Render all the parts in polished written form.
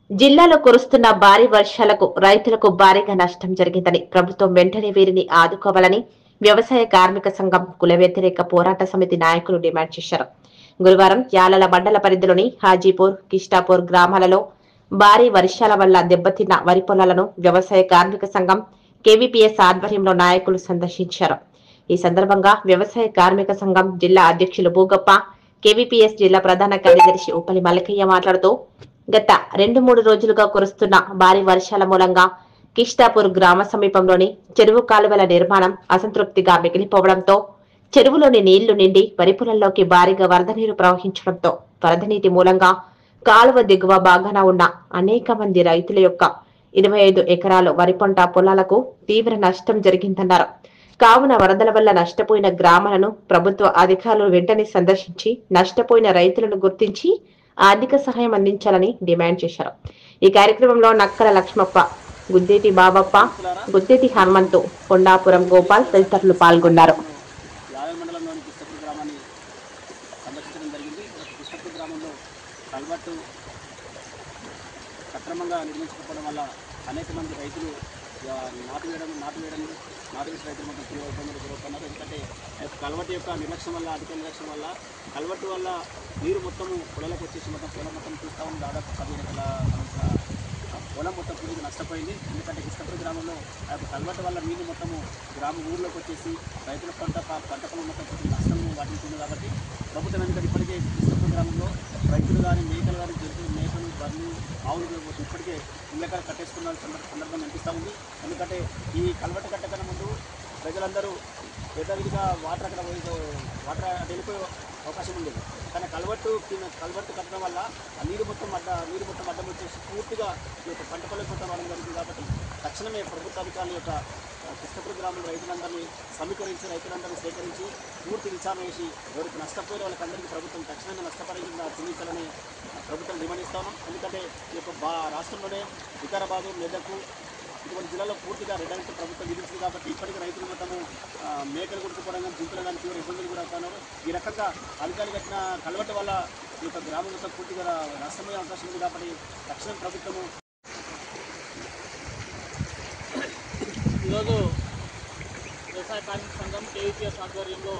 జిల్లాలో కురుస్తున్న భారీ వర్షాలకు రైతులకు భారీగా నష్టం జరిగిందని ప్రభుత్వం వెంటనే వీరిని ఆదుకోవాలని వ్యవసాయ కార్మిక సంఘం కుల వ్యతిరేక పోరాట సమితి నాయకులు డిమాండ్ చేశారు. గురువారం యాలల మండల పరిధిలోని హాజీపూర్, కిష్టాపూర్ గ్రామాలలో భారీ వర్షాల వల్ల దెబ్బతిన్న వరి పొలాలను వ్యవసాయ కార్మిక సంఘం కేవీపీఎస్ ఆధ్వర్యంలో నాయకులు సందర్శించారు. ఈ సందర్భంగా వ్యవసాయ కార్మిక సంఘం జిల్లా అధ్యక్షులు భూగప్ప, కేవీపీఎస్ జిల్లా ప్రధాన కార్యదర్శి ఉప్పలి మల్లకయ్య మాట్లాడుతూ గత 2-3 రోజులుగా కురుస్తున్న భారీ వర్షాల మూలంగా కిష్టాపూర్ గ్రామ సమీపంలోని చెరువు కాలువల నిర్మాణం అసంతృప్తిగా మిగిలిపోవడంతో చెరువులోని నీళ్లు నిండి వరి పొలంలోకి భారీగా వరద నీరు ప్రవహించడంతో వరద నీటి మూలంగా కాలువ దిగువ భాగాన ఉన్న అనేక మంది రైతుల యొక్క 25 ఎకరాల వరి పంట పొలాలకు తీవ్ర నష్టం జరిగిందన్నారు. కావున వరదల వల్ల నష్టపోయిన గ్రామాలను ప్రభుత్వ అధికారులు వెంటనే సందర్శించి నష్టపోయిన రైతులను గుర్తించి ఆర్థిక సహాయం అందించాలని డిమాండ్ చేశారు. ఈ కార్యక్రమంలో నక్కల లక్ష్మప్ప, గుద్దేటి బాబప్ప, గుద్దేటి హనుమంతు, కొండాపురం గోపాల్ తదితరులు పాల్గొన్నారు. అనేక మంది రైతులు నాటు వేసి రైతులు మొత్తం తీవ్ర ఇబ్బందులు గురవుతున్నారు. ఎందుకంటే కల్వటి యొక్క నిర్లక్ష్యం వల్ల, అధిక నిర్లక్ష్యం వల్ల కల్వటి వల్ల నీరు మొత్తము పొలాలకు వచ్చేసి పొలం మొత్తం చూస్తూ ఉంది. దాదాపు 15 ఎకరాల పొలం మొత్తం పూర్తిగా నష్టపోయింది. ఎందుకంటే కిష్టాపూర్ గ్రామంలో కల్వటి వల్ల నీరు మొత్తము ఊర్లోకి వచ్చేసి రైతుల పంట పొలం మొత్తం నష్టం వాటించింది. కాబట్టి ప్రభుత్వం ఎందుకంటే ఇప్పటికే కిష్టాపూర్ గ్రామంలో రైతులు కానీ, మేకలు కానీ, జంతువులు, మేకలు, బర్రెలు, ఆవులు ఇప్పటికే ఇళ్ళకాడ కట్టేసుకున్న సందర్భం అనిపిస్తూ ఉంది. ఎందుకంటే ఈ కల్వటి కట్టకన్నా ముందు ప్రజలందరూ యథావిధిగా వాటర్ వెళ్ళిపోయే అవకాశం ఉండేది. కానీ కల్వట్టు కట్టడం వల్ల ఆ నీరు మొత్తం అడ్డం వచ్చేసి పూర్తిగా ఈ యొక్క పంట పొలం మొత్తం రావడం జరిగింది. కాబట్టి తక్షణమే ప్రభుత్వ అధికారుల యొక్క కిష్టాపూర్ గ్రామంలో రైతులందరినీ సమీకరించి, రైతులందరినీ సేకరించి పూర్తి విచారణ చేసి ఎవరికి నష్టపోయిన వాళ్ళకందరికీ ప్రభుత్వం తక్షణమే నష్టపరిహారంగా చెల్లించాలని ప్రభుత్వం డిమాండ్ ఇస్తా ఉన్నాం. ఎందుకంటే ఈ యొక్క రాష్ట్రంలోనే వికారాబాదు, మెదక్ ఇటువంటి జిల్లాలో పూర్తిగా రెడ్ అలర్ట్ ప్రభుత్వం విధించింది. కాబట్టి ఇప్పటికీ రైతులు మొత్తము మేకలు కొట్టుకోవడం కానీ, జింకలు కానీ తీవ్ర ఇబ్బందులు కూడా అవుతున్నారు. ఈ రకంగా అధికారులు కట్టిన కలవట వల్ల ఈ యొక్క గ్రామం మొత్తం పూర్తిగా నష్టమయ్యే అవకాశం ఉంది. కాబట్టి తక్షణం ప్రభుత్వము ఈరోజు వ్యవసాయ కార్మిక సంఘం కేవీపీఎస్ ఆధ్వర్యంలో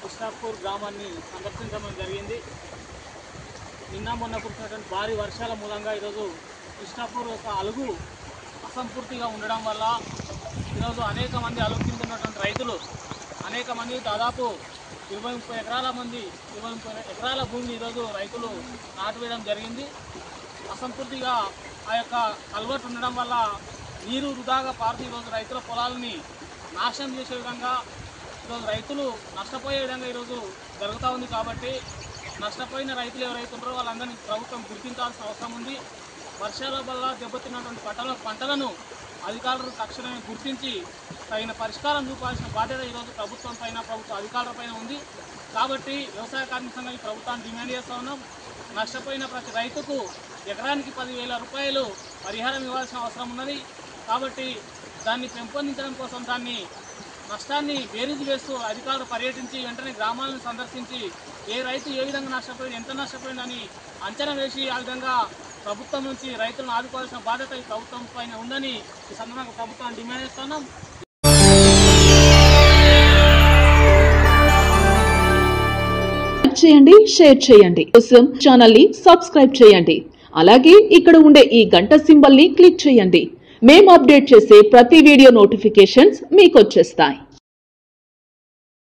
కిష్టాపూర్ గ్రామాన్ని సందర్శించడం జరిగింది. నిన్న మొన్న కురిసినటువంటి భారీ వర్షాల మూలంగా ఈరోజు కిష్టాపూర్ యొక్క అలుగు అసంపూర్తిగా ఉండడం వల్ల ఈరోజు అనేక మంది అలుగు కింద ఉన్నటువంటి రైతులు అనేక మంది దాదాపు 20-30 ఎకరాల భూమిని ఈరోజు రైతులు నాటు వేయడం జరిగింది. అసంపూర్తిగా ఆ యొక్క కల్వర్ట్ ఉండడం వల్ల నీరు వృధాగా పారుతూ ఈరోజు రైతుల పొలాలని నాశనం చేసే విధంగా ఈరోజు రైతులు నష్టపోయే విధంగా ఈరోజు జరుగుతూ ఉంది. కాబట్టి నష్టపోయిన రైతులు ఎవరైతే ఉన్నారో వాళ్ళందరినీ ప్రభుత్వం గుర్తించాల్సిన అవసరం ఉంది. వర్షాల వల్ల దెబ్బతిన్నటువంటి పంటలను అధికారులు తక్షణమే గుర్తించి తగిన పరిష్కారం చూపాల్సిన బాధ్యత ఈరోజు ప్రభుత్వం పైన, ప్రభుత్వ అధికారుల పైన ఉంది. కాబట్టి వ్యవసాయ కార్మిక సంఘానికి ప్రభుత్వాన్ని డిమాండ్ చేస్తూ ఉన్నాం. నష్టపోయిన ప్రతి రైతుకు ఎకరానికి 10,000 రూపాయలు పరిహారం ఇవ్వాల్సిన అవసరం ఉన్నది. కాబట్టి దాన్ని పెంపొందించడం కోసం దాన్ని నష్టాన్ని బేరీజు వేస్తూ అధికారులు పర్యటించి వెంటనే గ్రామాలను సందర్శించి ఏ రైతు ఏ విధంగా నష్టపోయింది, ఎంత నష్టపోయిందని అంచనా వేసి ఆ విధంగా ప్రభుత్వం నుంచి రైతులను ఆదుకోవాల్సిన బాధ్యత ఈ ప్రభుత్వం పైన ఉందని ఈ సందర్భంగా ప్రభుత్వాన్ని డిమాండ్ చేస్తున్నాం. చేయండి, షేర్ చేయండి, కోసం ఛానల్ ని సబ్స్క్రైబ్ చేయండి. అలాగే ఇక్కడ ఉండే ఈ గంట సింబల్ ని క్లిక్ చేయండి. మేము అప్డేట్ చేసే ప్రతి వీడియో నోటిఫికేషన్స్ మీకు వచ్చేస్తాయి.